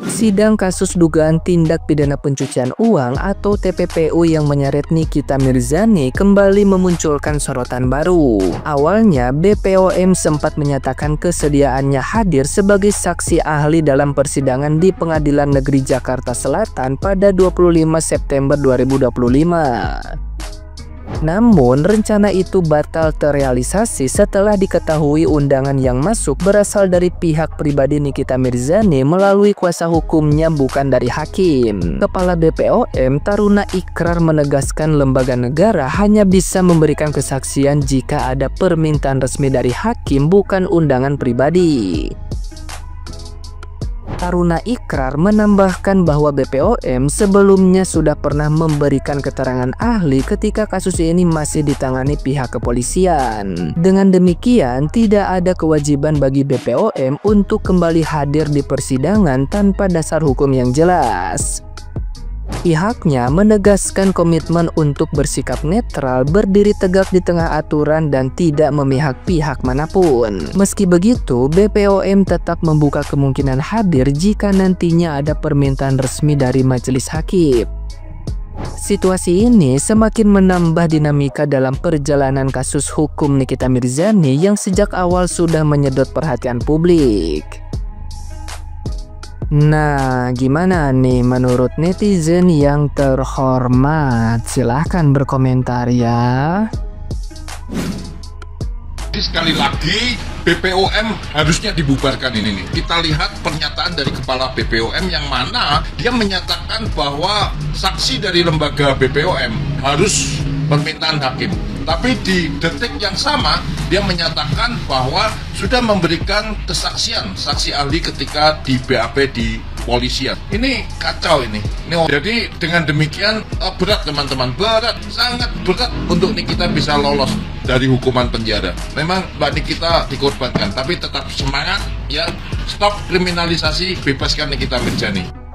Sidang kasus dugaan tindak pidana pencucian uang atau TPPU yang menyeret Nikita Mirzani kembali memunculkan sorotan baru. Awalnya, BPOM sempat menyatakan kesediaannya hadir sebagai saksi ahli dalam persidangan di Pengadilan Negeri Jakarta Selatan pada 25 September 2025. Namun, rencana itu batal terrealisasi setelah diketahui undangan yang masuk berasal dari pihak pribadi Nikita Mirzani melalui kuasa hukumnya, bukan dari hakim. Kepala BPOM Taruna Ikrar menegaskan lembaga negara hanya bisa memberikan kesaksian jika ada permintaan resmi dari hakim, bukan undangan pribadi. Taruna Ikrar menambahkan bahwa BPOM sebelumnya sudah pernah memberikan keterangan ahli ketika kasus ini masih ditangani pihak kepolisian. Dengan demikian, tidak ada kewajiban bagi BPOM untuk kembali hadir di persidangan tanpa dasar hukum yang jelas. Pihaknya menegaskan komitmen untuk bersikap netral, berdiri tegak di tengah aturan, dan tidak memihak pihak manapun. Meski begitu, BPOM tetap membuka kemungkinan hadir jika nantinya ada permintaan resmi dari majelis hakim. Situasi ini semakin menambah dinamika dalam perjalanan kasus hukum Nikita Mirzani yang sejak awal sudah menyedot perhatian publik. Nah, gimana nih menurut netizen yang terhormat? Silahkan berkomentar ya. Sekali lagi, BPOM harusnya dibubarkan ini nih. Kita lihat pernyataan dari Kepala BPOM yang mana dia menyatakan bahwa saksi dari lembaga BPOM harus permintaan hakim. Tapi di detik yang sama, dia menyatakan bahwa sudah memberikan kesaksian saksi ahli ketika di BAP di polisian. Ini kacau ini. Jadi dengan demikian berat teman-teman, berat, sangat berat untuk Nikita bisa lolos dari hukuman penjara. Memang Mbak Nikita dikorbankan, tapi tetap semangat ya. Stop kriminalisasi, bebaskan Nikita Mirzani.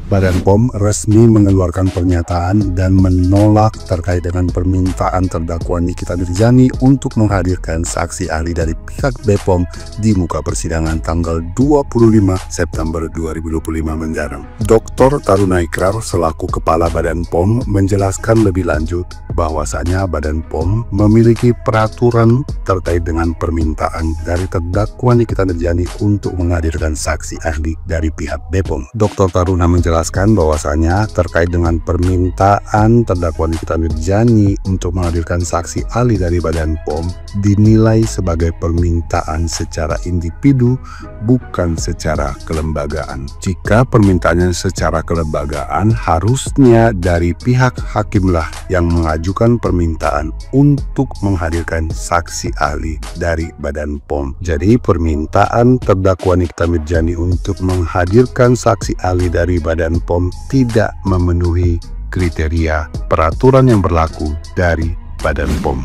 Badan POM resmi mengeluarkan pernyataan dan menolak terkait dengan permintaan terdakwa Nikita Mirzani untuk menghadirkan saksi ahli dari pihak BPOM di muka persidangan tanggal 25 September 2025 mendatang. Dr. Taruna Ikrar selaku Kepala Badan POM menjelaskan lebih lanjut bahwasanya Badan POM memiliki peraturan terkait dengan permintaan dari terdakwa Nikita Mirzani untuk menghadirkan saksi ahli dari pihak BPOM. Dr. Taruna menjelaskan bahwasanya terkait dengan permintaan terdakwa Nikita Mirzani untuk menghadirkan saksi ahli dari Badan POM dinilai sebagai permintaan secara individu, bukan secara kelembagaan. Jika permintaannya secara kelembagaan, harusnya dari pihak hakimlah yang mengajukan permintaan untuk menghadirkan saksi ahli dari Badan POM. Jadi permintaan terdakwa Nikita Mirzani untuk menghadirkan saksi ahli dari Badan POM tidak memenuhi kriteria peraturan yang berlaku dari Badan POM.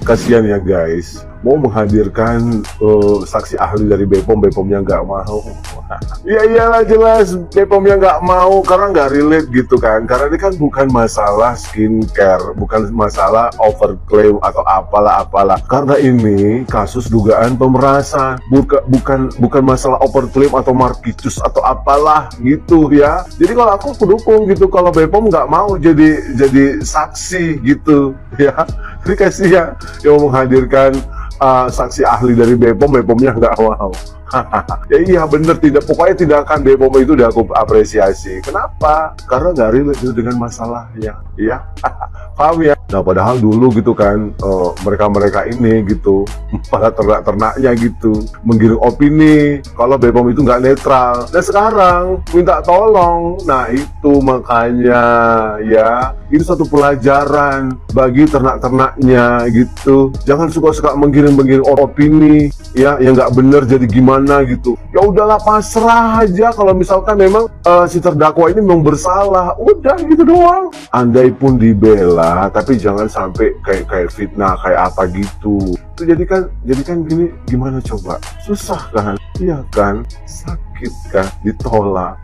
Kasihan ya guys, mau menghadirkan saksi ahli dari BPOM, BPOM-nya nggak mau. Ya iyalah jelas BPOM-nya nggak mau karena nggak relate gitu kan. Karena ini kan bukan masalah skincare, bukan masalah overclaim atau apalah. Karena ini kasus dugaan pemerasan, bukan masalah overclaim atau markicus atau apalah gitu ya. Jadi kalau aku pendukung gitu kalau BPOM nggak mau jadi saksi gitu ya. Ini kasihan yang menghadirkan saksi ahli dari BPOM, BPOM-nya nggak mau. Ya iya bener, pokoknya tindakan BPOM itu udah aku apresiasi. Kenapa? Karena nggak relate dengan masalahnya, ya. Paham ya? Nah padahal dulu gitu kan mereka ini gitu para ternak-ternaknya gitu menggiring opini kalau BPOM itu nggak netral. Nah sekarang minta tolong. Nah itu makanya ya itu satu pelajaran bagi ternak-ternaknya gitu. Jangan suka-suka menggiring opini ya yang nggak bener jadi gimana gitu. Ya udahlah pasrah aja kalau misalkan memang si terdakwa ini memang bersalah. Udah gitu doang. Andai pun dibela tapi jangan sampai kayak fitnah kayak apa gitu. Itu jadi kan gini gimana coba? Susah kan? Iya kan? Sakit kan? Ditolak.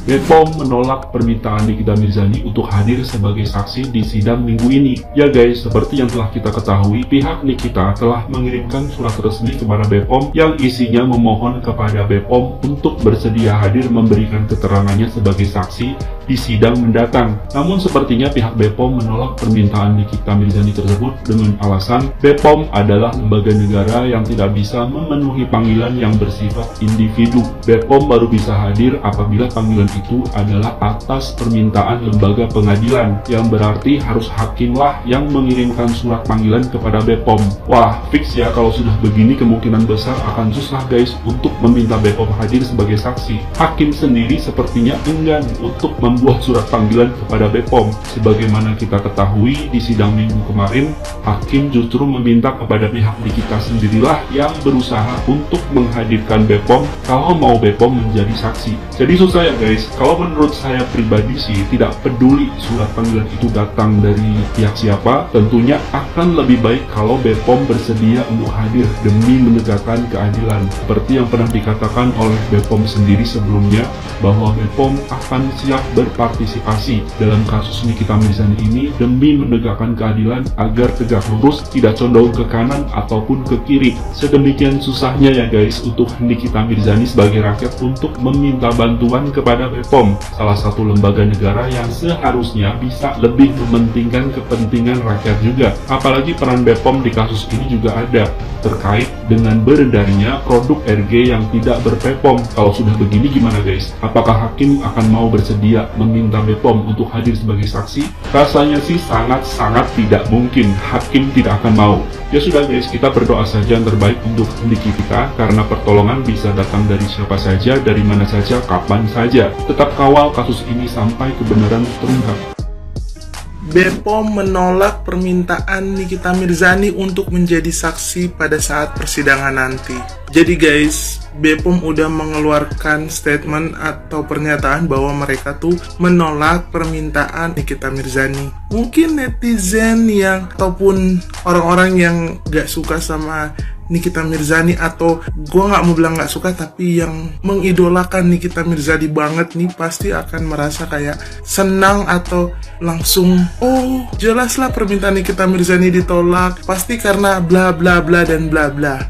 BPOM menolak permintaan Nikita Mirzani untuk hadir sebagai saksi di sidang minggu ini. Ya guys, seperti yang telah kita ketahui, pihak Nikita telah mengirimkan surat resmi kepada BPOM yang isinya memohon kepada BPOM untuk bersedia hadir memberikan keterangannya sebagai saksi di sidang mendatang. Namun sepertinya pihak BPOM menolak permintaan Nikita Mirzani tersebut dengan alasan BPOM adalah lembaga negara yang tidak bisa memenuhi panggilan yang bersifat individu. BPOM baru bisa hadir apabila panggilan itu adalah atas permintaan lembaga pengadilan, yang berarti harus hakimlah yang mengirimkan surat panggilan kepada BPOM. Wah, fix ya kalau sudah begini kemungkinan besar akan susah guys untuk meminta BPOM hadir sebagai saksi. Hakim sendiri sepertinya enggan untuk membuat surat panggilan kepada BPOM. Sebagaimana kita ketahui di sidang minggu kemarin, hakim justru meminta kepada pihak Nikita sendirilah yang berusaha untuk menghadirkan BPOM kalau mau BPOM menjadi saksi. Jadi susah ya guys. Kalau menurut saya pribadi sih, tidak peduli surat panggilan itu datang dari pihak siapa, tentunya akan lebih baik kalau BPOM bersedia untuk hadir demi menegakkan keadilan. Seperti yang pernah dikatakan oleh BPOM sendiri sebelumnya, bahwa BPOM akan siap berpartisipasi dalam kasus Nikita Mirzani ini demi menegakkan keadilan agar tegak lurus, tidak condong ke kanan ataupun ke kiri. Sedemikian susahnya ya guys untuk Nikita Mirzani sebagai rakyat untuk meminta bantuan kepada BPOM, salah satu lembaga negara yang seharusnya bisa lebih mementingkan kepentingan rakyat juga. Apalagi peran BPOM di kasus ini juga ada terkait dengan beredarnya produk RG yang tidak ber-BPOM. Kalau sudah begini gimana guys? Apakah hakim akan mau bersedia meminta BPOM untuk hadir sebagai saksi? Rasanya sih sangat-sangat tidak mungkin hakim tidak akan mau. Ya sudah guys, kita berdoa saja yang terbaik untuk Nikita, karena pertolongan bisa datang dari siapa saja, dari mana saja, kapan saja. Tetap kawal kasus ini sampai kebenaran terungkap. BPOM menolak permintaan Nikita Mirzani untuk menjadi saksi pada saat persidangan nanti. Jadi guys, BPOM udah mengeluarkan statement atau pernyataan bahwa mereka tuh menolak permintaan Nikita Mirzani. Mungkin netizen yang ataupun orang-orang yang gak suka sama Nikita Mirzani, atau gue nggak mau bilang nggak suka, tapi yang mengidolakan Nikita Mirzani banget nih, pasti akan merasa kayak senang atau langsung, oh jelaslah permintaan Nikita Mirzani ditolak, pasti karena bla bla bla dan bla bla.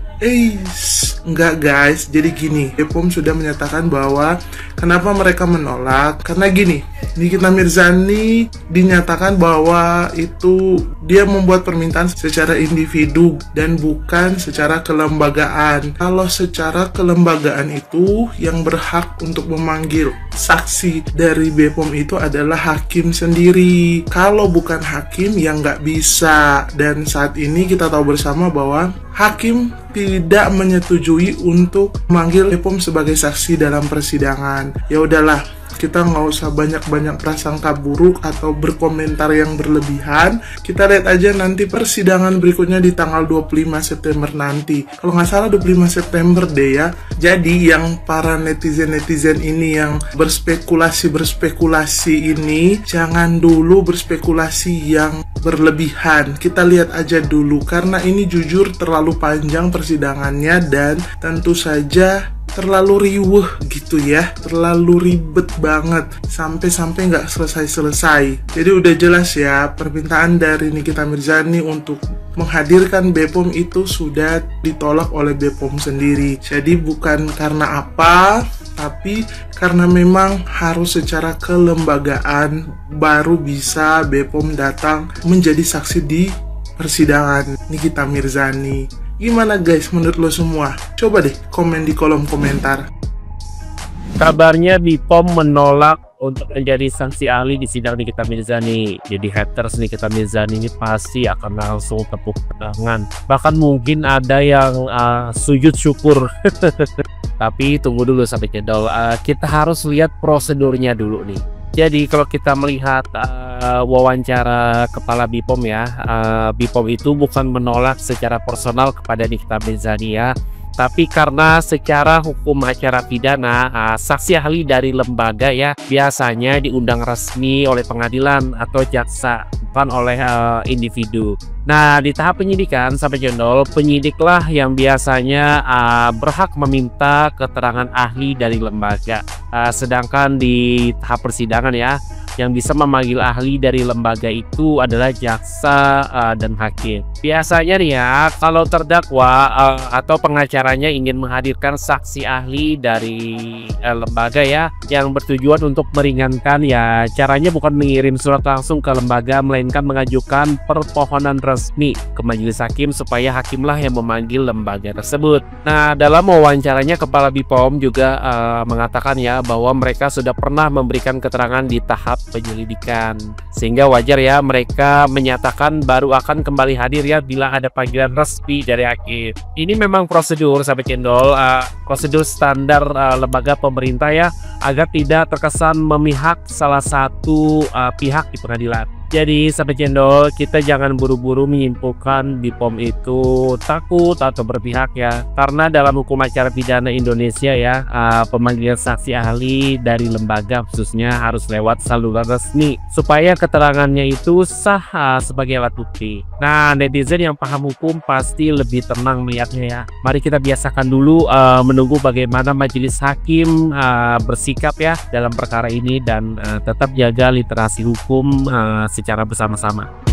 Enggak guys, jadi gini, BPOM sudah menyatakan bahwa kenapa mereka menolak, karena gini, Nikita Mirzani dinyatakan bahwa itu dia membuat permintaan secara individu dan bukan secara kelembagaan. Kalau secara kelembagaan itu yang berhak untuk memanggil saksi dari BPOM itu adalah hakim sendiri. Kalau bukan hakim ya nggak bisa, dan saat ini kita tahu bersama bahwa hakim tidak menyetujui untuk memanggil BPOM sebagai saksi dalam persidangan. Ya udahlah, kita nggak usah banyak-banyak prasangka buruk atau berkomentar yang berlebihan. Kita lihat aja nanti persidangan berikutnya di tanggal 25 September nanti. Kalau nggak salah 25 September deh ya. Jadi yang para netizen-netizen ini yang berspekulasi ini, jangan dulu berspekulasi yang berlebihan. Kita lihat aja dulu, karena ini jujur terlalu panjang persidangannya dan tentu saja terlalu riweh gitu ya, terlalu ribet banget sampai nggak selesai. Jadi udah jelas ya, permintaan dari Nikita Mirzani untuk menghadirkan BPOM itu sudah ditolak oleh BPOM sendiri. Jadi bukan karena apa, tapi karena memang harus secara kelembagaan baru bisa BPOM datang menjadi saksi di persidangan Nikita Mirzani. Gimana guys menurut lo semua? Coba deh komen di kolom komentar. Kabarnya BPOM menolak untuk menjadi saksi ahli di sidang Nikita Mirzani. Jadi haters Nikita Mirzani ini pasti akan langsung tepuk tangan. Bahkan mungkin ada yang sujud syukur. Tapi tunggu dulu sampai cendol. Kita harus lihat prosedurnya dulu nih. Jadi kalau kita melihat wawancara kepala BPOM ya, BPOM itu bukan menolak secara personal kepada Nikita Mirzani ya, tapi karena secara hukum acara pidana, saksi ahli dari lembaga ya biasanya diundang resmi oleh pengadilan atau jaksa, bukan oleh individu. Nah, di tahap penyidikan, sampai jendol, penyidiklah yang biasanya berhak meminta keterangan ahli dari lembaga. Sedangkan di tahap persidangan ya, yang bisa memanggil ahli dari lembaga itu adalah jaksa dan hakim. Biasanya nih ya, kalau terdakwa atau pengacaranya ingin menghadirkan saksi ahli dari lembaga ya, yang bertujuan untuk meringankan ya, caranya bukan mengirim surat langsung ke lembaga, melainkan mengajukan permohonan resmi ke majelis hakim supaya hakimlah yang memanggil lembaga tersebut. Nah, dalam wawancaranya Kepala BPOM juga mengatakan ya bahwa mereka sudah pernah memberikan keterangan di tahap penyelidikan, sehingga wajar ya mereka menyatakan baru akan kembali hadir ya bila ada panggilan resmi dari hakim. Ini memang prosedur sahabat cendol, prosedur standar lembaga pemerintah ya, agar tidak terkesan memihak salah satu pihak di pengadilan. Jadi sahabat cendol, kita jangan buru-buru menyimpulkan BPOM itu takut atau berpihak ya, karena dalam hukum acara pidana Indonesia ya, pemanggilan saksi ahli dari lembaga khususnya harus lewat saluran resmi supaya keterangannya itu sah sebagai alat bukti. Nah, netizen yang paham hukum pasti lebih tenang melihatnya ya. Mari kita biasakan dulu menunggu bagaimana majelis hakim bersikap ya dalam perkara ini, dan tetap jaga literasi hukum secara bersama-sama.